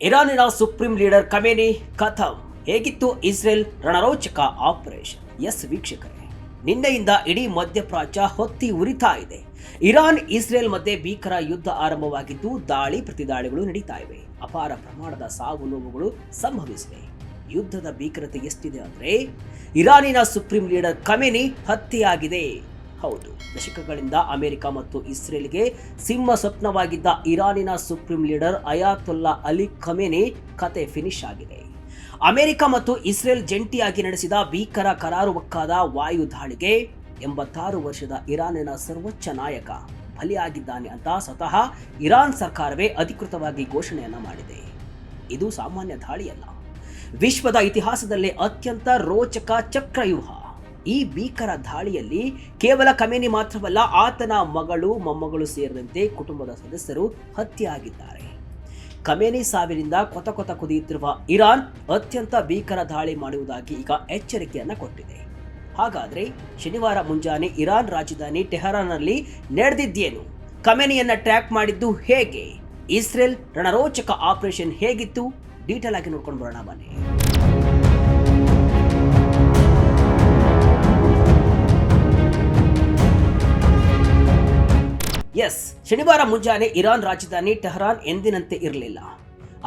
ಇರಾನಿನ supreme leader Khamenei ಖತಮ್. ಹೇಗಿತ್ತು Israel ರಣರೋಚಕ operation? S ವೀಕ್ಷಕರೇ, ನಿನ್ನೆಯಿಂದ ಇಡೀ ಮಧ್ಯಪ್ರಾಚ್ಯ ಹೊತ್ತಿ ಉರಿತಾ ಇದೆ. ಇರಾನ್ ಇಸ್ರೇಲ್ ಮಧ್ಯೆ ಭೀಕರ ಯುದ್ಧ ಆರಂಭವಾಗಿದ್ದು ದಾಳಿ ಪ್ರತಿದಾಳಿಗಳು ನಡೀತಾ ಇವೆ. ಅಪಾರ ಪ್ರಮಾಣದ ಸಾವು ನೋವುಗಳು ಸಂಭವಿಸಿವೆ. ಯುದ್ಧದ ಭೀಕರತೆ ಎಷ್ಟಿದೆ ಅಂದ್ರೆ ಇರಾನಿನ ಸುಪ್ರೀಂ ಲೀಡರ್ ಖಮೇನಿ ಹತ್ಯೆಯಾಗಿದೆ. ಹೌದು, ದಶಕಗಳಿಂದ ಅಮೆರಿಕ ಮತ್ತು ಇಸ್ರೇಲ್ಗೆ ಸಿಂಹ ಸ್ವಪ್ನವಾಗಿದ್ದ ಇರಾನಿನ ಸುಪ್ರೀಂ ಲೀಡರ್ ಅಯಾತುಲ್ಲಾ ಅಲಿ ಖಮೇನಿ ಕತೆ ಫಿನಿಶ್ ಆಗಿದೆ. ಅಮೆರಿಕ ಮತ್ತು ಇಸ್ರೇಲ್ ಜಂಟಿಯಾಗಿ ನಡೆಸಿದ ಭೀಕರ ಕರಾರುವಕ್ಕಾದ ವಾಯು ದಾಳಿಗೆ 86 ವರ್ಷದ ಇರಾನಿನ ಸರ್ವೋಚ್ಚ ನಾಯಕ ಬಲಿಯಾಗಿದ್ದಾನೆ ಅಂತ ಸ್ವತಃ ಇರಾನ್ ಸರ್ಕಾರವೇ ಅಧಿಕೃತವಾಗಿ ಘೋಷಣೆಯನ್ನ ಮಾಡಿದೆ. ಇದು ಸಾಮಾನ್ಯ ದಾಳಿಯಲ್ಲ, ವಿಶ್ವದ ಇತಿಹಾಸದಲ್ಲೇ ಅತ್ಯಂತ ರೋಚಕ ಚಕ್ರವ್ಯೂಹ. ಈ ಭೀಕರ ದಾಳಿಯಲ್ಲಿ ಕೇವಲ ಖಮೇನಿ ಮಾತ್ರವಲ್ಲ, ಆತನ ಮಗಳು ಮೊಮ್ಮಗಳು ಸೇರಿದಂತೆ ಕುಟುಂಬದ ಸದಸ್ಯರು ಹತ್ಯೆಯಾಗಿದ್ದಾರೆ. ಖಮೇನಿ ಸಾವಿನಿಂದ ಕೊತ ಕೊತ ಕುದಿಯುತ್ತಿರುವ ಇರಾನ್ ಅತ್ಯಂತ ಭೀಕರ ದಾಳಿ ಮಾಡುವುದಾಗಿ ಈಗ ಎಚ್ಚರಿಕೆಯನ್ನ ಕೊಟ್ಟಿದೆ. ಹಾಗಾದ್ರೆ ಶನಿವಾರ ಮುಂಜಾನೆ ಇರಾನ್ ರಾಜಧಾನಿ ಟೆಹರಾನ್ನಲ್ಲಿ ನಡೆದಿದ್ದೇನು? ಖಮೇನಿಯನ್ನ ಟ್ರ್ಯಾಕ್ ಮಾಡಿದ್ದು ಹೇಗೆ? ಇಸ್ರೇಲ್ ರಣರೋಚಕ ಆಪರೇಷನ್ ಹೇಗಿತ್ತು? ಡೀಟೇಲ್ ಆಗಿ ನೋಡ್ಕೊಂಡು ಬರೋಣ ಬನ್ನಿ. ಎಸ್, ಶನಿವಾರ ಮುಂಜಾನೆ ಇರಾನ್ ರಾಜಧಾನಿ ಟೆಹರಾನ್ ಎಂದಿನಂತೆ ಇರಲಿಲ್ಲ.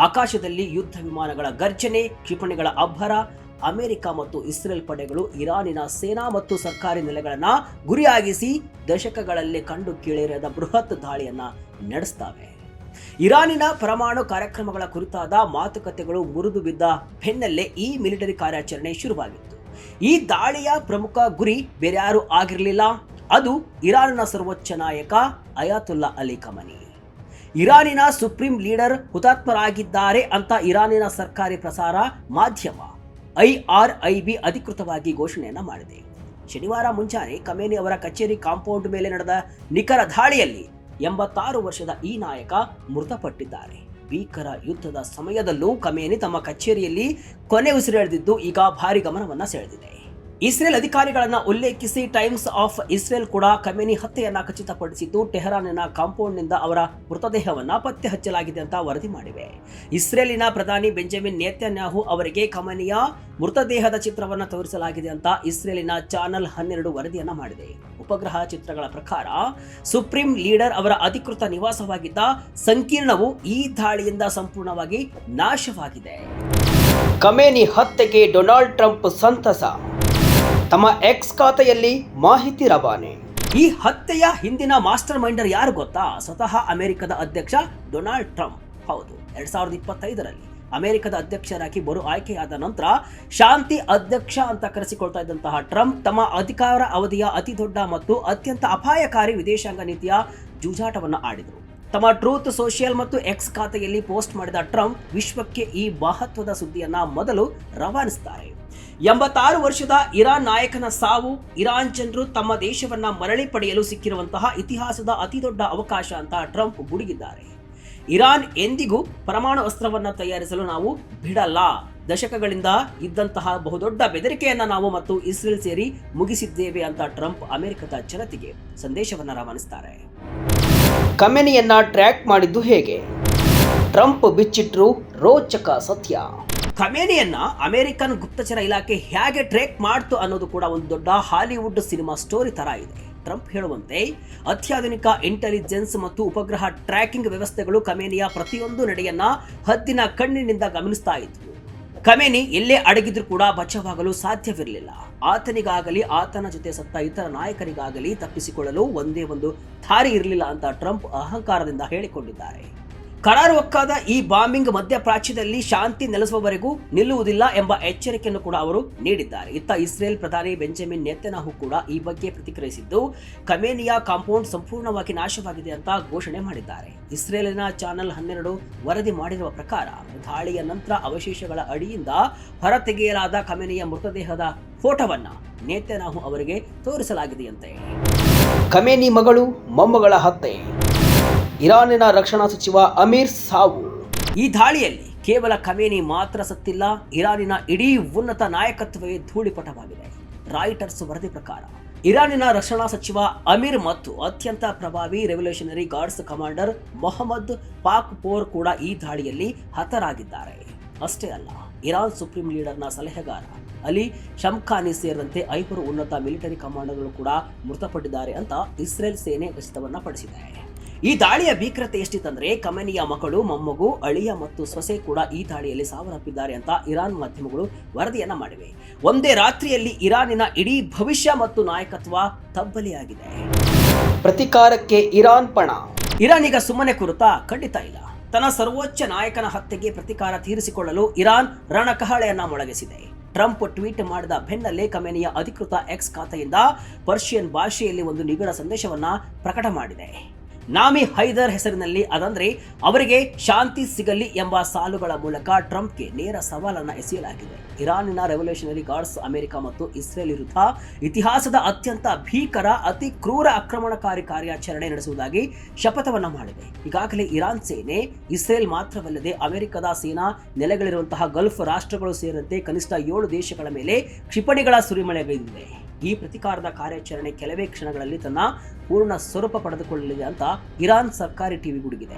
ಆಕಾಶದಲ್ಲಿ ಯುದ್ಧ ವಿಮಾನಗಳ ಗರ್ಜನೆ, ಕ್ಷಿಪಣಿಗಳ ಅಬ್ಬರ. ಅಮೆರಿಕ ಮತ್ತು ಇಸ್ರೇಲ್ ಪಡೆಗಳು ಇರಾನಿನ ಸೇನಾ ಮತ್ತು ಸರ್ಕಾರಿ ನೆಲೆಗಳನ್ನ ಗುರಿಯಾಗಿಸಿ ದಶಕಗಳಲ್ಲಿ ಕಂಡು ಕೇಳಿರದ ಬೃಹತ್ ದಾಳಿಯನ್ನ ನಡೆಸ್ತವೆ. ಇರಾನಿನ ಪರಮಾಣು ಕಾರ್ಯಕ್ರಮಗಳ ಕುರಿತಾದ ಮಾತುಕತೆಗಳು ಮುರಿದು ಬಿದ್ದ ಬೆನ್ನಲ್ಲೇ ಈ ಮಿಲಿಟರಿ ಕಾರ್ಯಾಚರಣೆ ಶುರುವಾಗಿತ್ತು. ಈ ದಾಳಿಯ ಪ್ರಮುಖ ಗುರಿ ಬೇರ್ಯಾರೂ ಆಗಿರಲಿಲ್ಲ, ಅದು ಇರಾನಿನ ಸರ್ವೋಚ್ಚ ನಾಯಕ ಅಯಾತುಲ್ಲಾ ಅಲಿ ಖಮೇನಿ. ಇರಾನಿನ ಸುಪ್ರೀಂ ಲೀಡರ್ ಹುತಾತ್ಮರಾಗಿದ್ದಾರೆ ಅಂತ ಇರಾನಿನ ಸರ್ಕಾರಿ ಪ್ರಸಾರ ಮಾಧ್ಯಮ IRIB ಅಧಿಕೃತವಾಗಿ ಘೋಷಣೆಯನ್ನ ಮಾಡಿದೆ. ಶನಿವಾರ ಮುಂಜಾನೆ ಖಮೇನಿ ಅವರ ಕಚೇರಿ ಕಾಂಪೌಂಡ್ ಮೇಲೆ ನಡೆದ ನಿಖರ ದಾಳಿಯಲ್ಲಿ 86 ವರ್ಷದ ಈ ನಾಯಕ ಮೃತಪಟ್ಟಿದ್ದಾರೆ. ಭೀಕರ ಯುದ್ಧದ ಸಮಯದಲ್ಲೂ ಖಮೇನಿ ತಮ್ಮ ಕಚೇರಿಯಲ್ಲಿ ಕೊನೆ ಉಸಿರೆಳೆದಿದ್ದು ಈಗ ಭಾರಿ ಗಮನವನ್ನ ಸೆಳೆದಿದೆ. ಇಸ್ರೇಲ್ ಅಧಿಕಾರಿಗಳನ್ನ ಉಲ್ಲೇಖಿಸಿ ಟೈಮ್ಸ್ ಆಫ್ ಇಸ್ರೇಲ್ ಕೂಡ ಖಮೇನಿ ಹತ್ಯೆಯನ್ನ ಖಚಿತಪಡಿಸಿದ್ದು ಟೆಹರಾನಿನ ಕಾಂಪೌಂಡ್ನಿಂದ ಅವರ ಮೃತದೇಹವನ್ನ ಪತ್ತೆ ಹಚ್ಚಲಾಗಿದೆ ಅಂತ ವರದಿ ಮಾಡಿವೆ. ಇಸ್ರೇಲಿನ ಪ್ರಧಾನಿ ಬೆಂಜಮಿನ್ ನೇತನ್ಯಾಹು ಅವರಿಗೆ ಖಮೇನಿಯ ಮೃತದೇಹದ ಚಿತ್ರವನ್ನ ತೋರಿಸಲಾಗಿದೆ ಅಂತ ಇಸ್ರೇಲಿನ ಚಾನಲ್ 12 ವರದಿಯನ್ನ ಮಾಡಿದೆ. ಉಪಗ್ರಹ ಚಿತ್ರಗಳ ಪ್ರಕಾರ ಸುಪ್ರೀಂ ಲೀಡರ್ ಅವರ ಅಧಿಕೃತ ನಿವಾಸವಾಗಿದ್ದ ಸಂಕೀರ್ಣವು ಈ ದಾಳಿಯಿಂದ ಸಂಪೂರ್ಣವಾಗಿ ನಾಶವಾಗಿದೆ. ಖಮೇನಿ ಹತ್ಯೆಗೆ ಡೊನಾಲ್ಡ್ ಟ್ರಂಪ್ ಸಂತಸ, ತಮ್ಮ ಎಕ್ಸ್ ಖಾತೆಯಲ್ಲಿ ಮಾಹಿತಿ ರವಾನೆ. ಈ ಹತ್ಯೆಯ ಹಿಂದಿನ ಮಾಸ್ಟರ್ ಮೈಂಡರ್ ಯಾರು ಗೊತ್ತಾ? ಸ್ವತಃ ಅಮೆರಿಕದ ಅಧ್ಯಕ್ಷ ಡೊನಾಲ್ಡ್ ಟ್ರಂಪ್. ಹೌದು, 2025ರಲ್ಲಿ ಅಮೆರಿಕದ ಅಧ್ಯಕ್ಷರಾಗಿ ಮರು ಆಯ್ಕೆಯಾದ ನಂತರ ಶಾಂತಿ ಅಧ್ಯಕ್ಷ ಅಂತ ಕರೆಸಿಕೊಳ್ತಾ ಇದ್ದಂತಹ ಟ್ರಂಪ್ ತಮ್ಮ ಅಧಿಕಾರ ಅವಧಿಯ ಅತಿ ದೊಡ್ಡ ಮತ್ತು ಅತ್ಯಂತ ಅಪಾಯಕಾರಿ ವಿದೇಶಾಂಗ ನೀತಿಯ ಜೂಜಾಟವನ್ನು ಆಡಿದರು. ತಮ್ಮ ಟ್ರೂತ್ ಸೋಷಿಯಲ್ ಮತ್ತು ಎಕ್ಸ್ ಖಾತೆಯಲ್ಲಿ ಪೋಸ್ಟ್ ಮಾಡಿದ ಟ್ರಂಪ್ ವಿಶ್ವಕ್ಕೆ ಈ ಮಹತ್ವದ ಸುದ್ದಿಯನ್ನ ಮೊದಲು ರವಾನಿಸುತ್ತಾರೆ. 86 ವರ್ಷದ ಇರಾನ್ ನಾಯಕನ ಸಾವು ಇರಾನ್ ಜನರು ತಮ್ಮ ದೇಶವನ್ನ ಮರಳಿ ಪಡೆಯಲು ಸಿಕ್ಕಿರುವಂತಹ ಇತಿಹಾಸದ ಅತಿದೊಡ್ಡ ಅವಕಾಶ ಅಂತ ಟ್ರಂಪ್ ಗುಡುಗಿದ್ದಾರೆ. ಇರಾನ್ ಎಂದಿಗೂ ಪರಮಾಣು ಅಸ್ತ್ರವನ್ನ ತಯಾರಿಸಲು ನಾವು ಬಿಡಲ್ಲ, ದಶಕಗಳಿಂದ ಇದ್ದಂತಹ ಬಹುದೊಡ್ಡ ಬೆದರಿಕೆಯನ್ನ ನಾವು ಮತ್ತು ಇಸ್ರೇಲ್ ಸೇರಿ ಮುಗಿಸಿದ್ದೇವೆ ಅಂತ ಟ್ರಂಪ್ ಅಮೆರಿಕದ ಜನತೆಗೆ ಸಂದೇಶವನ್ನ ರವಾನಿಸುತ್ತಾರೆ. ಖಮೇನಿಯನ್ನ ಟ್ರ್ಯಾಕ್ ಮಾಡಿದ್ದು ಹೇಗೆ? ಟ್ರಂಪ್ ಬಿಚ್ಚಿಟ್ರು ರೋಚಕ ಸತ್ಯ. ಖಮೇನಿಯನ್ನ ಅಮೆರಿಕನ್ ಗುಪ್ತಚರ ಇಲಾಖೆ ಹೇಗೆ ಟ್ರ್ಯಾಕ್ ಮಾಡ್ತು ಅನ್ನೋದು ಕೂಡ ಒಂದು ದೊಡ್ಡ ಹಾಲಿವುಡ್ ಸಿನಿಮಾ ಸ್ಟೋರಿ ತರ ಇದೆ. ಟ್ರಂಪ್ ಹೇಳುವಂತೆ ಅತ್ಯಾಧುನಿಕ ಇಂಟೆಲಿಜೆನ್ಸ್ ಮತ್ತು ಉಪಗ್ರಹ ಟ್ರ್ಯಾಕಿಂಗ್ ವ್ಯವಸ್ಥೆಗಳು ಖಮೇನಿಯ ಪ್ರತಿಯೊಂದು ನಡೆಯನ್ನ ಹದ್ದಿನ ಕಣ್ಣಿನಿಂದ ಗಮನಿಸ್ತಾ ಇದ್ವು. ಖಮೇನಿ ಎಲ್ಲೇ ಅಡಗಿದ್ರೂ ಕೂಡ ಬಚಾವಾಗಲು ಸಾಧ್ಯವಿರಲಿಲ್ಲ. ಆತನಿಗಾಗಲಿ ಆತನ ಜೊತೆ ಸತ್ತ ಇತರ ನಾಯಕರಿಗಾಗಲಿ ತಪ್ಪಿಸಿಕೊಳ್ಳಲು ಒಂದೇ ಒಂದು ದಾರಿ ಇರಲಿಲ್ಲ ಅಂತ ಟ್ರಂಪ್ ಅಹಂಕಾರದಿಂದ ಹೇಳಿಕೊಂಡಿದ್ದಾರೆ. ಕರಾರುವಕ್ಕಾದ ಈ ಬಾಂಬಿಂಗ್ ಮಧ್ಯಪ್ರಾಚ್ಯದಲ್ಲಿ ಶಾಂತಿ ನೆಲೆಸುವವರೆಗೂ ನಿಲ್ಲುವುದಿಲ್ಲ ಎಂಬ ಎಚ್ಚರಿಕೆಯನ್ನು ಕೂಡ ಅವರು ನೀಡಿದ್ದಾರೆ. ಇತ್ತ ಇಸ್ರೇಲ್ ಪ್ರಧಾನಿ ಬೆಂಜಮಿನ್ ನೇತನ್ಯಾಹು ಕೂಡ ಈ ಬಗ್ಗೆ ಪ್ರತಿಕ್ರಿಯಿಸಿದ್ದು ಖಮೇನಿಯ ಕಾಂಪೌಂಡ್ ಸಂಪೂರ್ಣವಾಗಿ ನಾಶವಾಗಿದೆ ಅಂತ ಘೋಷಣೆ ಮಾಡಿದ್ದಾರೆ. ಇಸ್ರೇಲಿನ ಚಾನಲ್ 12 ವರದಿ ಮಾಡಿರುವ ಪ್ರಕಾರ ದಾಳಿಯ ನಂತರ ಅವಶೇಷಗಳ ಅಡಿಯಿಂದ ಹೊರತೆಗೆಯಲಾದ ಖಮೇನಿಯ ಮೃತದೇಹದ ಫೋಟೋವನ್ನ ನೇತನ್ಯಾಹು ಅವರಿಗೆ ತೋರಿಸಲಾಗಿದೆಯಂತೆ. ಖಮೇನಿ ಮಗಳು ಮೊಮ್ಮಗಳ ಹತ್ಯೆ, ಇರಾನಿನ ರಕ್ಷಣಾ ಸಚಿವ ಅಮೀರ್ ಸಾವು. ಈ ದಾಳಿಯಲ್ಲಿ ಕೇವಲ ಖಮೇನಿ ಮಾತ್ರ ಸತ್ತಿಲ್ಲ, ಇರಾನಿನ ಇಡೀ ಉನ್ನತ ನಾಯಕತ್ವವೇ ಧೂಳಿಪಟವಾಗಿದೆ. ರಾಯ್ಟರ್ಸ್ ವರದಿ ಪ್ರಕಾರ ಇರಾನಿನ ರಕ್ಷಣಾ ಸಚಿವ ಅಮೀರ್ ಮತ್ತು ಅತ್ಯಂತ ಪ್ರಭಾವಿ ರೆವಲ್ಯೂಷನರಿ ಗಾರ್ಡ್ಸ್ ಕಮಾಂಡರ್ ಮೊಹಮ್ಮದ್ ಪಾಕ್ಪೋರ್ ಕೂಡ ಈ ದಾಳಿಯಲ್ಲಿ ಹತರಾಗಿದ್ದಾರೆ. ಅಷ್ಟೇ ಅಲ್ಲ, ಇರಾನ್ ಸುಪ್ರೀಂ ಲೀಡರ್ನ ಸಲಹೆಗಾರ ಅಲಿ ಶಮ್ಖಾನಿ ಸೇರಿದಂತೆ 5 ಉನ್ನತ ಮಿಲಿಟರಿ ಕಮಾಂಡರ್ಗಳು ಕೂಡ ಮೃತಪಟ್ಟಿದ್ದಾರೆ ಅಂತ ಇಸ್ರೇಲ್ ಸೇನೆ ಖಚಿತವನ್ನ ಪಡಿಸಿದೆ. ಈ ದಾಳಿಯ ಭೀಕರತೆ ಎಷ್ಟಿತ್ತಂದ್ರೆ ಖಮೇನಿಯ ಮಕ್ಕಳು, ಮೊಮ್ಮಗು, ಅಳಿಯ ಮತ್ತು ಸೊಸೆ ಕೂಡ ಈ ದಾಳಿಯಲ್ಲಿ ಸಾವನ್ನಪ್ಪಿದ್ದಾರೆ ಅಂತ ಇರಾನ್ ಮಾಧ್ಯಮಗಳು ವರದಿಯನ್ನ ಮಾಡಿವೆ. ಒಂದೇ ರಾತ್ರಿಯಲ್ಲಿ ಇರಾನಿನ ಇಡೀ ಭವಿಷ್ಯ ಮತ್ತು ನಾಯಕತ್ವ ತಬ್ಬಲಿಯಾಗಿದೆ. ಪ್ರತಿಕಾರಕ್ಕೆ ಇರಾನ್ ಪಣ. ಇರಾನ್ ಈಗ ಸುಮ್ಮನೆ ಕುರುತಾ? ಖಂಡಿತ ಇಲ್ಲ. ತನ್ನ ಸರ್ವೋಚ್ಚ ನಾಯಕನ ಹತ್ಯೆಗೆ ಪ್ರತಿಕಾರ ತೀರಿಸಿಕೊಳ್ಳಲು ಇರಾನ್ ರಣಕಹಳೆಯನ್ನ ಮೊಳಗಿಸಿದೆ. ಟ್ರಂಪ್ ಟ್ವೀಟ್ ಮಾಡಿದ ಬೆನ್ನಲ್ಲೇ ಖಮೇನಿಯ ಅಧಿಕೃತ ಎಕ್ಸ್ ಖಾತೆಯಿಂದ ಪರ್ಷಿಯನ್ ಭಾಷೆಯಲ್ಲಿ ಒಂದು ನಿಗೂಢ ಸಂದೇಶವನ್ನ ಪ್ರಕಟ ಮಾಡಿದೆ. ನಾಮಿ ಹೈದರ್ ಹೆಸರಿನಲ್ಲಿ, ಅದಂದ್ರೆ ಅವರಿಗೆ ಶಾಂತಿ ಸಿಗಲಿ ಎಂಬ ಸಾಲುಗಳ ಮೂಲಕ ಟ್ರಂಪ್ಗೆ ನೇರ ಸವಾಲನ್ನ ಎಸೆಯಲಾಗಿದೆ. ಇರಾನಿನ ರೆವಲ್ಯೂಷನರಿ ಗಾರ್ಡ್ಸ್ ಅಮೆರಿಕ ಮತ್ತು ಇಸ್ರೇಲ್ ವಿರುದ್ಧ ಇತಿಹಾಸದ ಅತ್ಯಂತ ಭೀಕರ, ಅತಿ ಕ್ರೂರ ಆಕ್ರಮಣಕಾರಿ ಕಾರ್ಯಾಚರಣೆ ನಡೆಸುವುದಾಗಿ ಶಪಥವನ್ನ ಮಾಡಿದೆ. ಈಗಾಗಲೇ ಇರಾನ್ ಸೇನೆ ಇಸ್ರೇಲ್ ಮಾತ್ರವಲ್ಲದೆ ಅಮೆರಿಕದ ಸೇನಾ ನೆಲೆಗಳಿರುವಂತಹ ಗಲ್ಫ್ ರಾಷ್ಟ್ರಗಳು ಸೇರಿದಂತೆ ಕನಿಷ್ಠ 7 ದೇಶಗಳ ಮೇಲೆ ಕ್ಷಿಪಣಿಗಳ ಸುರಿಮಳೆಗೈದಿದೆ. ಈ ಪ್ರತಿಕಾರದ ಕಾರ್ಯಾಚರಣೆ ಕೆಲವೇ ಕ್ಷಣಗಳಲ್ಲಿ ತನ್ನ ಪೂರ್ಣ ಸ್ವರೂಪ ಪಡೆದುಕೊಳ್ಳಲಿದೆ ಅಂತ ಇರಾನ್ ಸರ್ಕಾರಿ ಟಿವಿ ಗುಡುಗಿದೆ.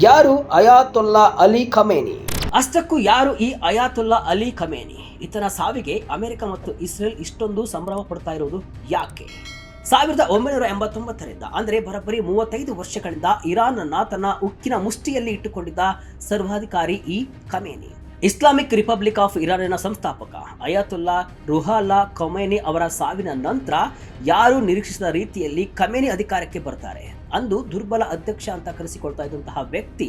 ಯಾರು ಅಯಾತೊಲ್ಲಾ ಅಲಿ ಖಮೇನಿ? ಅಷ್ಟಕ್ಕೂ ಯಾರು ಈ ಅಯಾತೊಲ್ಲಾ ಅಲಿ ಖಮೇನಿ? ಈತನ ಸಾವಿಗೆ ಅಮೆರಿಕ ಮತ್ತು ಇಸ್ರೇಲ್ ಇಷ್ಟೊಂದು ಸಂಭ್ರಮ ಪಡ್ತಾ ಇರೋದು ಯಾಕೆ? 1989ರಿಂದ ಅಂದ್ರೆ ಬರೋಬ್ಬರಿ 35 ವರ್ಷಗಳಿಂದ ಇರಾನ್ ಅನ್ನ ತನ್ನ ಉಕ್ಕಿನ ಮುಷ್ಟಿಯಲ್ಲಿ ಇಟ್ಟುಕೊಂಡಿದ್ದ ಸರ್ವಾಧಿಕಾರಿ ಈ ಖಮೇನಿ. ಇಸ್ಲಾಮಿಕ್ ರಿಪಬ್ಲಿಕ್ ಆಫ್ ಇರಾನಿನ ಸಂಸ್ಥಾಪಕ ಅಯಾತುಲ್ಲಾ ರುಹಾಲ್ಲಾ ಖಮೇನಿ ಅವರ ಸಾವಿನ ನಂತರ ಯಾರು ನಿರೀಕ್ಷಿಸಿದ ರೀತಿಯಲ್ಲಿ ಖಮೇನಿ ಅಧಿಕಾರಕ್ಕೆ ಬರ್ತಾರೆ. ಅಂದು ದುರ್ಬಲ ಅಧ್ಯಕ್ಷ ಅಂತ ಕರೆಸಿಕೊಳ್ತಾ ಇದ್ದಂತಹ ವ್ಯಕ್ತಿ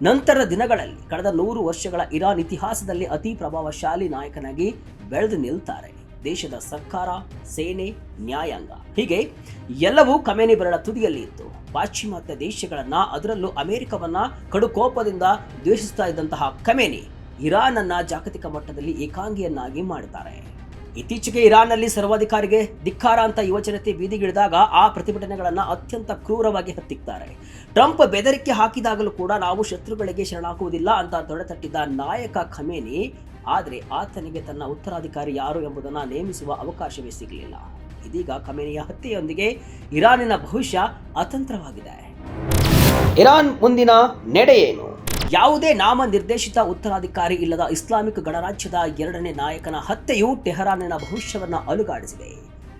ನಂತರದ ದಿನಗಳಲ್ಲಿ ಕಳೆದ 100 ವರ್ಷಗಳ ಇರಾನ್ ಇತಿಹಾಸದಲ್ಲಿ ಅತಿ ಪ್ರಭಾವಶಾಲಿ ನಾಯಕನಾಗಿ ಬೆಳೆದು ನಿಲ್ತಾರೆ. ದೇಶದ ಸರ್ಕಾರ, ಸೇನೆ, ನ್ಯಾಯಾಂಗ ಹೀಗೆ ಎಲ್ಲವೂ ಖಮೇನಿ ಬೆರಳ ತುದಿಯಲ್ಲಿ ಇತ್ತು. ಪಾಶ್ಚಿಮಾತ್ಯ ದೇಶಗಳನ್ನ, ಅದರಲ್ಲೂ ಅಮೆರಿಕವನ್ನ ಕಡುಕೋಪದಿಂದ ದ್ವೇಷಿಸ್ತಾ ಇದ್ದಂತಹ ಖಮೇನಿ ಇರಾನ್ ಅನ್ನ ಜಾಗತಿಕ ಮಟ್ಟದಲ್ಲಿ ಏಕಾಂಗಿಯನ್ನಾಗಿ ಮಾಡುತ್ತಾರೆ. ಇತ್ತೀಚೆಗೆ ಇರಾನ್ನಲ್ಲಿ ಸರ್ವಾಧಿಕಾರಿಗೆ ಧಿಕ್ಕಾರ ಅಂತ ಯುವಜನತೆ ಬೀದಿಗಿಳಿದಾಗ ಆ ಪ್ರತಿಭಟನೆಗಳನ್ನ ಅತ್ಯಂತ ಕ್ರೂರವಾಗಿ ಹತ್ತಿಕ್ತಾರೆ. ಟ್ರಂಪ್ ಬೆದರಿಕೆ ಹಾಕಿದಾಗಲೂ ಕೂಡ ನಾವು ಶತ್ರುಗಳಿಗೆ ಶರಣಾಗುವುದಿಲ್ಲ ಅಂತ ತೊಡೆತಟ್ಟಿದ್ದ ನಾಯಕ ಖಮೇನಿ, ಆದರೆ ಆತನಿಗೆ ತನ್ನ ಉತ್ತರಾಧಿಕಾರಿ ಯಾರು ಎಂಬುದನ್ನು ನೇಮಿಸುವ ಅವಕಾಶವೇ ಸಿಗಲಿಲ್ಲ. ಇದೀಗ ಖಮೇನಿಯ ಹತ್ಯೆಯೊಂದಿಗೆ ಇರಾನಿನ ಭವಿಷ್ಯ ಅತಂತ್ರವಾಗಿದೆ. ಇರಾನ್ ಮುಂದಿನ ನಡೆ ಏನು? ಯಾವುದೇ ನಾಮ ನಿರ್ದೇಶಿತ ಉತ್ತರಾಧಿಕಾರಿ ಇಲ್ಲದ ಇಸ್ಲಾಮಿಕ್ ಗಣರಾಜ್ಯದ 2ನೇ ನಾಯಕನ ಹತ್ಯೆಯು ಟೆಹರಾನಿನ ಭವಿಷ್ಯವನ್ನು ಅಲುಗಾಡಿಸಿದೆ.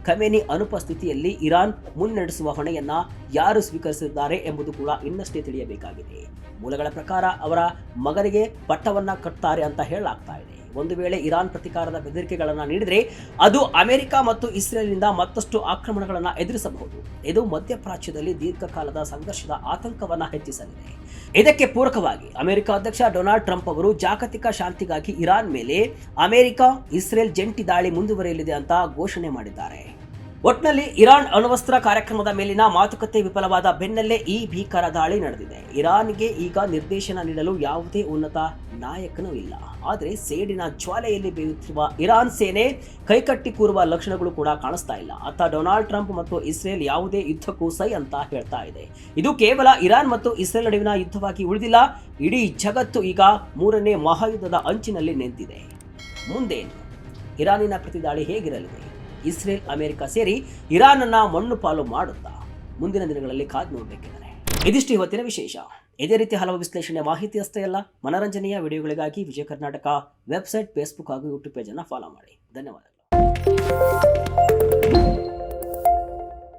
ಖಮೇನಿ ಅನುಪಸ್ಥಿತಿಯಲ್ಲಿ ಇರಾನ್ ಮುನ್ನಡೆಸುವ ಹೊಣೆಯನ್ನ ಯಾರು ಸ್ವೀಕರಿಸಿದ್ದಾರೆ ಎಂಬುದು ಕೂಡ ಇನ್ನಷ್ಟೇ ತಿಳಿಯಬೇಕಾಗಿದೆ. ಮೂಲಗಳ ಪ್ರಕಾರ ಅವರ ಮಗನಿಗೆ ಪಟ್ಟವನ್ನ ಕಟ್ತಾರೆ ಅಂತ ಹೇಳಲಾಗ್ತಾ ಇದೆ. ಒಂದು ವೇಳೆ ಇರಾನ್ ಪ್ರತಿಕಾರದ ಬೆದರಿಕೆಗಳನ್ನು ನೀಡಿದರೆ ಅದು ಅಮೆರಿಕ ಮತ್ತು ಇಸ್ರೇಲ್ನಿಂದ ಮತ್ತಷ್ಟು ಆಕ್ರಮಣಗಳನ್ನು ಎದುರಿಸಬಹುದು. ಇದು ಮಧ್ಯಪ್ರಾಚ್ಯದಲ್ಲಿ ದೀರ್ಘಕಾಲದ ಸಂಘರ್ಷದ ಆತಂಕವನ್ನು ಹೆಚ್ಚಿಸಲಿದೆ. ಇದಕ್ಕೆ ಪೂರಕವಾಗಿ ಅಮೆರಿಕ ಅಧ್ಯಕ್ಷ ಡೊನಾಲ್ಡ್ ಟ್ರಂಪ್ ಅವರು ಜಾಗತಿಕ ಶಾಂತಿಗಾಗಿ ಇರಾನ್ ಮೇಲೆ ಅಮೆರಿಕ ಇಸ್ರೇಲ್ ಜಂಟಿ ದಾಳಿ ಮುಂದುವರಿಯಲಿದೆ ಅಂತ ಘೋಷಣೆ ಮಾಡಿದ್ದಾರೆ. ಒಟ್ನಲ್ಲಿ ಇರಾನ್ ಅಣ್ವಸ್ತ್ರ ಕಾರ್ಯಕ್ರಮದ ಮೇಲಿನ ಮಾತುಕತೆ ವಿಫಲವಾದ ಬೆನ್ನಲ್ಲೇ ಈ ಭೀಕರ ದಾಳಿ ನಡೆದಿದೆ. ಇರಾನ್ಗೆ ಈಗ ನಿರ್ದೇಶನ ನೀಡಲು ಯಾವುದೇ ಉನ್ನತ ನಾಯಕನೂ ಇಲ್ಲ. ಆದರೆ ಸೇಡಿನ ಜ್ವಾಲೆಯಲ್ಲಿ ಬೇಯುತ್ತಿರುವ ಇರಾನ್ ಸೇನೆ ಕೈಕಟ್ಟಿ ಕೂರುವ ಲಕ್ಷಣಗಳು ಕೂಡ ಕಾಣಿಸ್ತಾ ಇಲ್ಲ. ಅತ್ತ ಡೊನಾಲ್ಡ್ ಟ್ರಂಪ್ ಮತ್ತು ಇಸ್ರೇಲ್ ಯಾವುದೇ ಯುದ್ಧಕ್ಕೂ ಸೈ ಅಂತ ಹೇಳ್ತಾ ಇದೆ. ಇದು ಕೇವಲ ಇರಾನ್ ಮತ್ತು ಇಸ್ರೇಲ್ ನಡುವಿನ ಯುದ್ಧವಾಗಿ ಉಳಿದಿಲ್ಲ. ಇಡೀ ಜಗತ್ತು ಈಗ 3ನೇ ಮಹಾಯುದ್ಧದ ಅಂಚಿನಲ್ಲಿ ನಿಂತಿದೆ. ಮುಂದೇನು? ಇರಾನಿನ ಪ್ರತಿದಾಳಿ ಹೇಗಿರಲಿದೆ? ಇಸ್ರೇಲ್ ಅಮೆರಿಕ ಸೇರಿ ಇರಾನ್ ಅನ್ನ ಮಣ್ಣು ಪಾಲು ಮಾಡುತ್ತಾ? ಮುಂದಿನ ದಿನಗಳಲ್ಲಿ ಕಾದು ನೋಡಬೇಕಿದ್ದಾರೆ. ಇದಿಷ್ಟು ಇವತ್ತಿನ ವಿಶೇಷ. ಇದೇ ರೀತಿ ಹಲವು ವಿಶ್ಲೇಷಣೆ ಮಾಹಿತಿ ಅಷ್ಟೇ ಅಲ್ಲ, ಮನರಂಜನೆಯ ವಿಡಿಯೋಗಳಿಗಾಗಿ ವಿಜಯ ಕರ್ನಾಟಕ ವೆಬ್ಸೈಟ್, ಫೇಸ್ಬುಕ್ ಹಾಗೂ ಯೂಟ್ಯೂಬ್ ಪೇಜ್ ಅನ್ನು ಫಾಲೋ ಮಾಡಿ. ಧನ್ಯವಾದಗಳು.